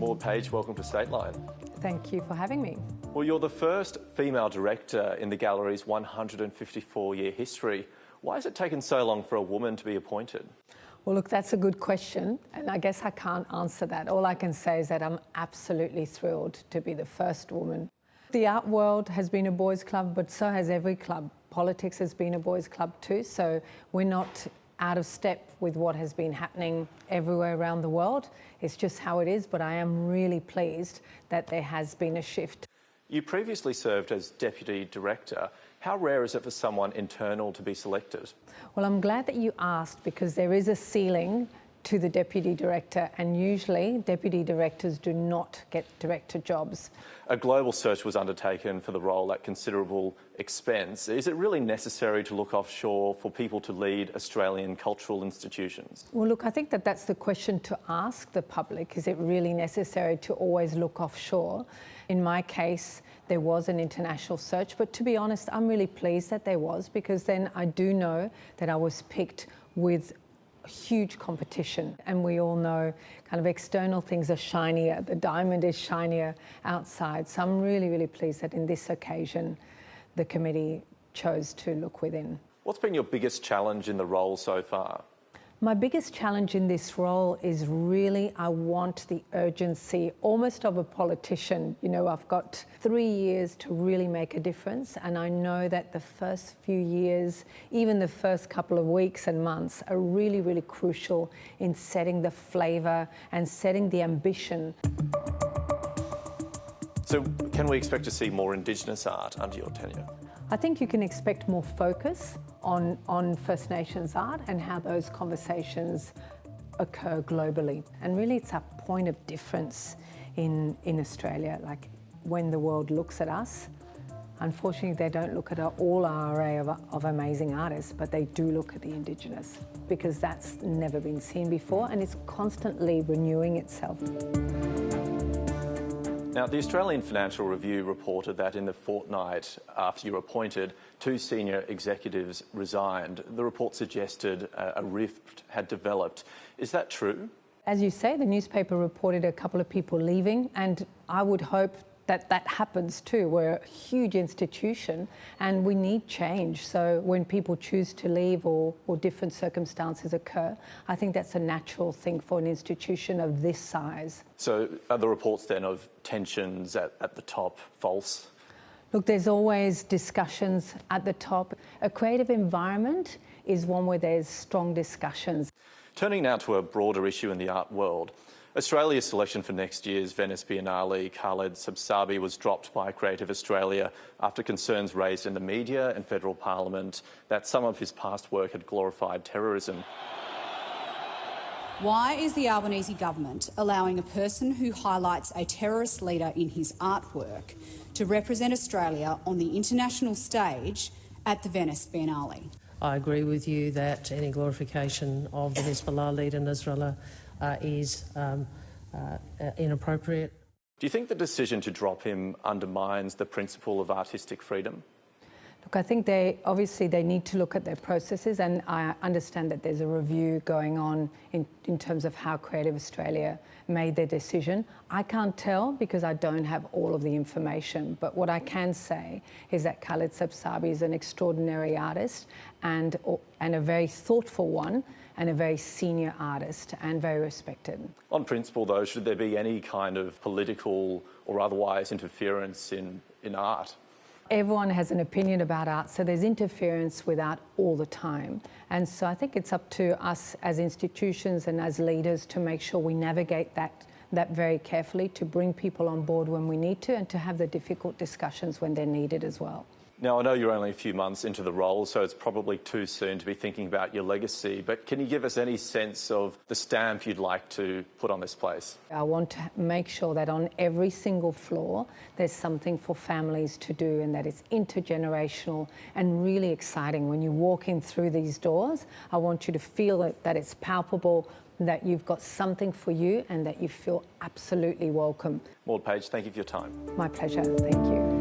Maud Page, welcome to Stateline. Thank you for having me. Well, you're the first female director in the gallery's 154-year history. Why has it taken so long for a woman to be appointed? Well, look, that's a good question, and I guess I can't answer that. All I can say is that I'm absolutely thrilled to be the first woman. The art world has been a boys' club, but so has every club. Politics has been a boys' club too, so we're not out of step with what has been happening everywhere around the world. It's just how it is, but I am really pleased that there has been a shift. You previously served as Deputy Director. How rare is it for someone internal to be selected? Well, I'm glad that you asked, because there is a ceiling to the Deputy Director, and usually Deputy Directors do not get director jobs. A global search was undertaken for the role at considerable expense. Is it really necessary to look offshore for people to lead Australian cultural institutions? Well, look, I think that that's the question to ask the public. Is it really necessary to always look offshore? In my case, there was an international search, but to be honest, I'm really pleased that there was, because then I do know that I was picked with huge competition, and we all know kind of external things are shinier, the diamond is shinier outside. So I'm really, really pleased that in this occasion the committee chose to look within. What's been your biggest challenge in the role so far? My biggest challenge in this role is really, I want the urgency, almost of a politician. You know, I've got 3 years to really make a difference, and I know that the first few years, even the first couple of weeks and months, are really, really crucial in setting the flavour and setting the ambition. So can we expect to see more Indigenous art under your tenure? I think you can expect more focus on First Nations art and how those conversations occur globally. And really it's a point of difference in Australia. Like, when the world looks at us, unfortunately they don't look at all our array of amazing artists, but they do look at the Indigenous, because that's never been seen before, and it's constantly renewing itself. Now, the Australian Financial Review reported that in the fortnight after you were appointed, 2 senior executives resigned. The report suggested a rift had developed. Is that true? As you say, the newspaper reported a couple of people leaving, and I would hope that that happens too. We're a huge institution and we need change. So when people choose to leave or different circumstances occur, I think that's a natural thing for an institution of this size. So are the reports then of tensions at the top false? Look, there's always discussions at the top. A creative environment is one where there's strong discussions. Turning now to a broader issue in the art world. Australia's selection for next year's Venice Biennale, Khaled Sabsabi, was dropped by Creative Australia after concerns raised in the media and federal parliament that some of his past work had glorified terrorism. Why is the Albanese government allowing a person who highlights a terrorist leader in his artwork to represent Australia on the international stage at the Venice Biennale? I agree with you that any glorification of the Hezbollah leader Nasrallah is inappropriate. Do you think the decision to drop him undermines the principle of artistic freedom? Look, I think obviously they need to look at their processes, and I understand that there's a review going on in terms of how Creative Australia made their decision. I can't tell because I don't have all of the information, but what I can say is that Khaled Sabsabi is an extraordinary artist and a very thoughtful one, and a very senior artist and very respected. On principle though, should there be any kind of political or otherwise interference in art? Everyone has an opinion about art, so there's interference with art all the time. And so I think it's up to us as institutions and as leaders to make sure we navigate that very carefully, to bring people on board when we need to, and to have the difficult discussions when they're needed as well. Now, I know you're only a few months into the role, so it's probably too soon to be thinking about your legacy, but can you give us any sense of the stamp you'd like to put on this place? I want to make sure that on every single floor there's something for families to do, and that it's intergenerational and really exciting. When you walk in through these doors, I want you to feel that it's palpable, that you've got something for you, and that you feel absolutely welcome. Maud Page, thank you for your time. My pleasure, thank you.